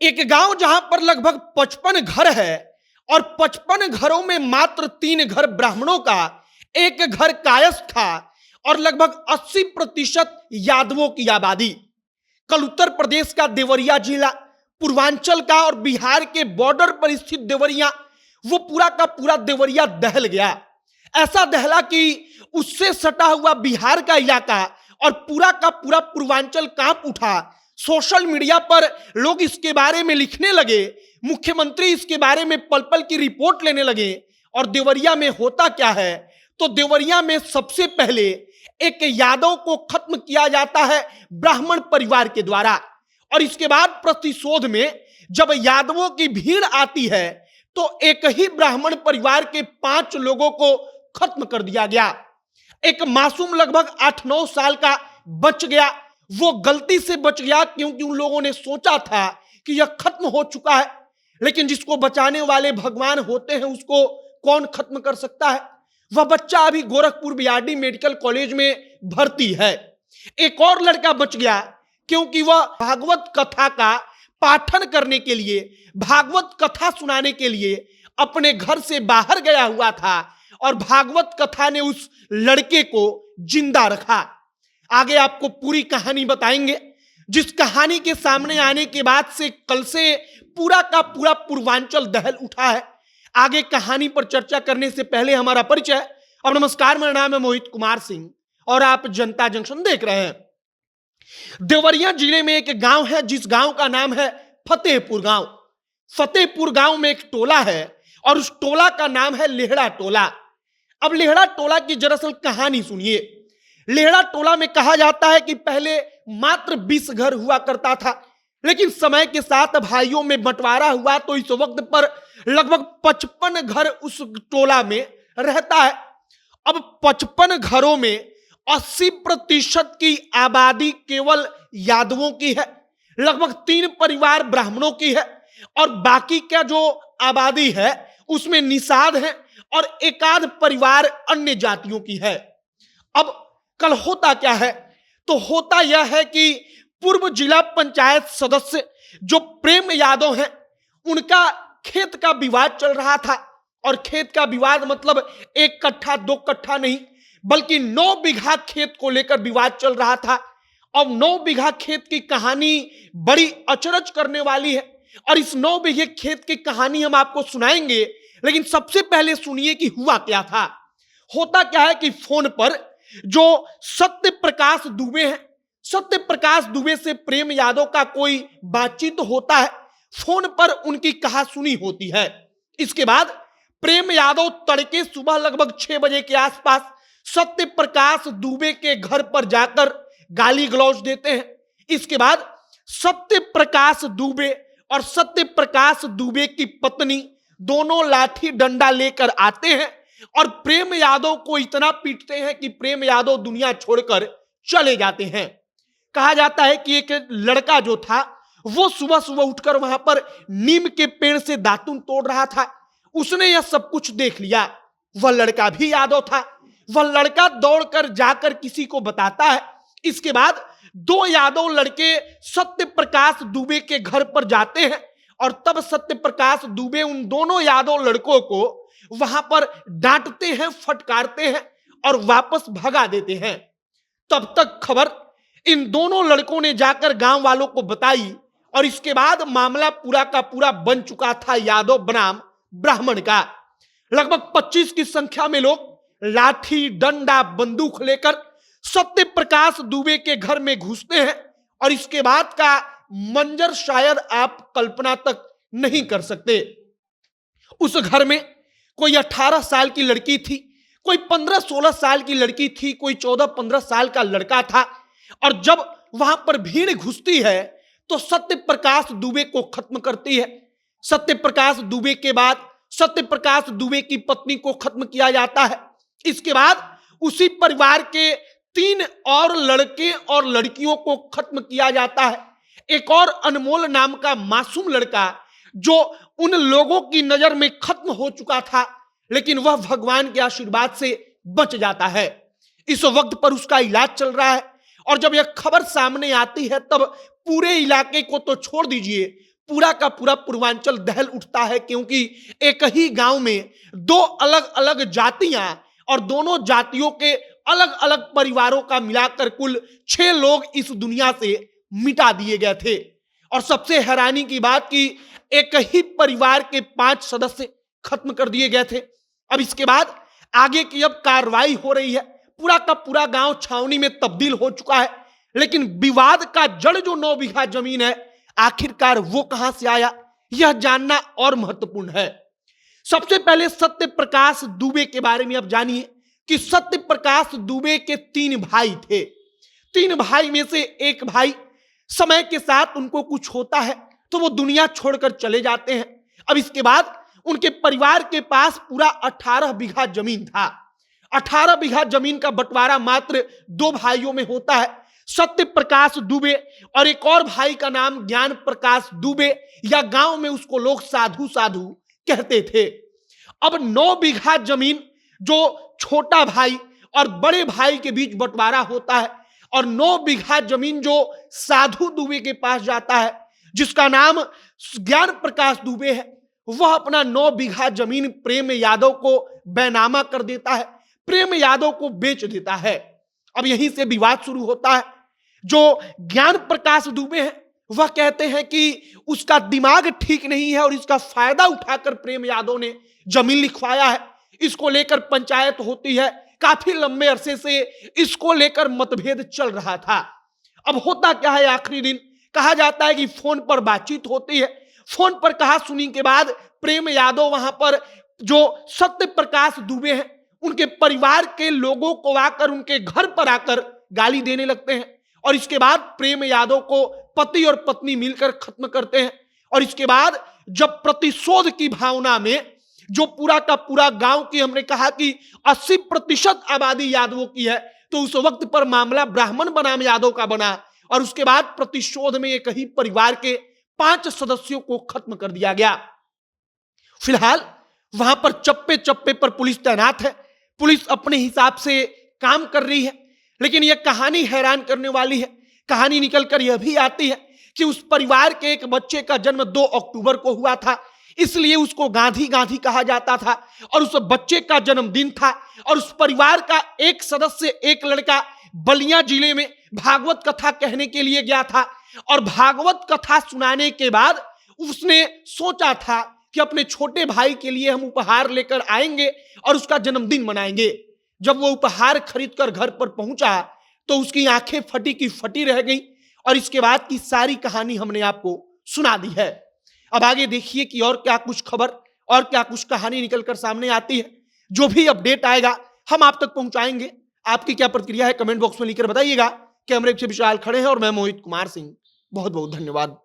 एक गांव जहां पर लगभग 55 घर है और 55 घरों में मात्र 3 घर ब्राह्मणों का, एक घर कायस्थ था और लगभग 80% यादवों की आबादी। कल उत्तर प्रदेश का देवरिया जिला, पूर्वांचल का और बिहार के बॉर्डर पर स्थित देवरिया, वो पूरा का पूरा देवरिया दहल गया। ऐसा दहला कि उससे सटा हुआ बिहार का इलाका और पूरा का पूरा पूर्वांचल कांप उठा। सोशल मीडिया पर लोग इसके बारे में लिखने लगे, मुख्यमंत्री इसके बारे में पल पल की रिपोर्ट लेने लगे। और देवरिया में होता क्या है, तो देवरिया में सबसे पहले एक यादव को खत्म किया जाता है ब्राह्मण परिवार के द्वारा, और इसके बाद प्रतिशोध में जब यादवों की भीड़ आती है तो एक ही ब्राह्मण परिवार के 5 लोगों को खत्म कर दिया गया। एक मासूम लगभग 8-9 साल का बच गया। वो गलती से बच गया क्योंकि उन लोगों ने सोचा था कि यह खत्म हो चुका है, लेकिन जिसको बचाने वाले भगवान होते हैं उसको कौन खत्म कर सकता है। वह बच्चा अभी गोरखपुर बीआरडी मेडिकल कॉलेज में भर्ती है। एक और लड़का बच गया क्योंकि वह भागवत कथा का पाठन करने के लिए, भागवत कथा सुनाने के लिए अपने घर से बाहर गया हुआ था और भागवत कथा ने उस लड़के को जिंदा रखा। आगे आपको पूरी कहानी बताएंगे, जिस कहानी के सामने आने के बाद से कल से पूरा का पूरा पूर्वांचल दहल उठा है। आगे कहानी पर चर्चा करने से पहले हमारा परिचय। अब नमस्कार, मेरा नाम है मोहित कुमार सिंह और आप जनता जंक्शन देख रहे हैं। देवरिया जिले में एक गांव है जिस गांव का नाम है फतेहपुर गांव। फतेहपुर गांव में एक टोला है और उस टोला का नाम है लेहड़ा टोला। अब लेहड़ा टोला की दरअसल कहानी सुनिए। लेहड़ा टोला में कहा जाता है कि पहले मात्र 20 घर हुआ करता था, लेकिन समय के साथ भाइयों में बंटवारा हुआ तो इस वक्त पर लगभग 55 घर उस टोला में रहता है। अब 55 घरों में 80% की आबादी केवल यादवों की है, लगभग 3 परिवार ब्राह्मणों की है और बाकी का जो आबादी है उसमें निषाद है और एकाध परिवार अन्य जातियों की है। अब कल होता क्या है, तो होता यह है कि पूर्व जिला पंचायत सदस्य जो प्रेम यादव हैं, उनका खेत का विवाद चल रहा था। और खेत का विवाद मतलब 1 कट्ठा 2 कट्ठा नहीं, बल्कि 9 बीघा खेत को लेकर विवाद चल रहा था। अब 9 बीघा खेत की कहानी बड़ी अचरज करने वाली है और इस 9 बीघे खेत की कहानी हम आपको सुनाएंगे, लेकिन सबसे पहले सुनिए कि हुआ क्या था। होता क्या है कि फोन पर जो सत्य प्रकाश दुबे हैं, सत्य प्रकाश दुबे से प्रेम यादव का कोई बातचीत होता है, फोन पर उनकी कहासुनी होती है। इसके बाद प्रेम यादव तड़के सुबह लगभग 6 बजे के आसपास सत्य प्रकाश दुबे के घर पर जाकर गाली गलौज देते हैं। इसके बाद सत्य प्रकाश दुबे और सत्य प्रकाश दुबे की पत्नी दोनों लाठी डंडा लेकर आते हैं और प्रेम यादव को इतना पीटते हैं कि प्रेम यादव दुनिया छोड़कर चले जाते हैं। कहा जाता है कि एक लड़का जो था वो सुबह सुबह उठकर वहां पर नीम के पेड़ से दातुन तोड़ रहा था, उसने यह सब कुछ देख लिया। वह लड़का भी यादव था। वह लड़का दौड़कर जाकर किसी को बताता है। इसके बाद 2 यादव लड़के सत्य प्रकाश दुबे के घर पर जाते हैं और तब सत्य प्रकाश दुबे उन दोनों यादव लड़कों को वहां पर डांटते हैं, फटकारते हैं और वापस भगा देते हैं। तब तक खबर इन दोनों लड़कों ने जाकर गांव वालों को बताई और इसके बाद मामला पूरा का पूरा बन चुका था यादव बनाम ब्राह्मण का। लगभग 25 की संख्या में लोग लाठी डंडा बंदूक लेकर सत्य प्रकाश दुबे के घर में घुसते हैं और इसके बाद का मंजर शायद आप कल्पना तक नहीं कर सकते। उस घर में कोई 18 साल की लड़की थी, कोई 15-16 साल की लड़की थी, कोई 14-15 साल का लड़का था। और जब वहां पर भीड़ घुसती है तो सत्य प्रकाश दुबे को खत्म करती है। सत्य प्रकाश दुबे के बाद सत्य प्रकाश दुबे की पत्नी को खत्म किया जाता है। इसके बाद उसी परिवार के 3 और लड़के और लड़कियों को खत्म किया जाता है। एक और अनमोल नाम का मासूम लड़का जो उन लोगों की नजर में खत्म हो चुका था, लेकिन वह भगवान के आशीर्वाद से बच जाता है। इस वक्त पर उसका इलाज चल रहा है और जब यह खबर सामने आती है तब पूरे इलाके को तो छोड़ दीजिए, पूरा का पूरा पूर्वांचल दहल उठता है, क्योंकि एक ही गांव में दो अलग अलग जातियां और दोनों जातियों के अलग अलग परिवारों का मिलाकर कुल 6 लोग इस दुनिया से मिटा दिए गए थे। और सबसे हैरानी की बात कि एक ही परिवार के 5 सदस्य खत्म कर दिए गए थे। अब इसके बाद आगे की अब कार्रवाई हो रही है। पूरा का पूरा गांव छावनी में तब्दील हो चुका है, लेकिन विवाद का जड़ जो 9 बीघा जमीन है, आखिरकार वो कहां से आया, यह जानना और महत्वपूर्ण है। सबसे पहले सत्य प्रकाश दुबे के बारे में अब जानिए कि सत्य प्रकाश दुबे के 3 भाई थे। 3 भाई में से एक भाई, समय के साथ उनको कुछ होता है तो वो दुनिया छोड़कर चले जाते हैं। अब इसके बाद उनके परिवार के पास पूरा 18 बीघा जमीन था। 18 बीघा जमीन का बंटवारा मात्र 2 भाइयों में होता है, सत्य प्रकाश दुबे और एक और भाई का नाम ज्ञान प्रकाश दुबे, या गांव में उसको लोग साधु साधु कहते थे। अब 9 बीघा जमीन जो छोटा भाई और बड़े भाई के बीच बंटवारा होता है, और 9 बीघा जमीन जो साधु दुबे के पास जाता है, जिसका नाम ज्ञान प्रकाश दुबे है, वह अपना 9 बीघा जमीन प्रेम यादव को बैनामा कर देता है, प्रेम यादव को बेच देता है। अब यहीं से विवाद शुरू होता है। जो ज्ञान प्रकाश दुबे हैं वह कहते हैं कि उसका दिमाग ठीक नहीं है और इसका फायदा उठाकर प्रेम यादव ने जमीन लिखवाया है। इसको लेकर पंचायत होती है, काफी लंबे अरसे से इसको लेकर मतभेद चल रहा था। अब होता क्या है, आखिरी दिन कहा जाता है कि फोन पर बातचीत होती है। फोन पर कहा सुनी के बाद प्रेम यादव वहां पर जो सत्य प्रकाश दुबे हैं उनके परिवार के लोगों को आकर उनके घर पर आकर गाली देने लगते हैं, और इसके बाद प्रेम यादव को पति और पत्नी मिलकर खत्म करते हैं। और इसके बाद जब प्रतिशोध की भावना में जो पूरा का पूरा गांव की, हमने कहा कि 80% आबादी यादवों की है, तो उस वक्त पर मामला ब्राह्मण बनाम यादव का बना, और उसके बाद प्रतिशोध में एक ही परिवार के 5 सदस्यों को खत्म कर दिया गया। फिलहाल वहां पर चप्पे चप्पे पर पुलिस तैनात है, पुलिस अपने हिसाब से काम कर रही है। लेकिन यह कहानी हैरान करने वाली है। कहानी निकलकर यह भी आती है कि उस परिवार के एक बच्चे का जन्म 2 अक्टूबर को हुआ था, इसलिए उसको गांधी गांधी कहा जाता था, और उस बच्चे का जन्मदिन था। और उस परिवार का एक सदस्य, एक लड़का बलिया जिले में भागवत कथा कहने के लिए गया था, और भागवत कथा सुनाने के बाद उसने सोचा था कि अपने छोटे भाई के लिए हम उपहार लेकर आएंगे और उसका जन्मदिन मनाएंगे। जब वो उपहार खरीदकर घर पर पहुंचा तो उसकी आंखें फटी की फटी रह गई, और इसके बाद की सारी कहानी हमने आपको सुना दी है। अब आगे देखिए कि और क्या कुछ खबर और क्या कुछ कहानी निकलकर सामने आती है। जो भी अपडेट आएगा हम आप तक पहुंचाएंगे। आपकी क्या प्रतिक्रिया है कमेंट बॉक्स में लिखकर बताइएगा। कैमरे से विशाल खड़े हैं और मैं मोहित कुमार सिंह। बहुत बहुत धन्यवाद।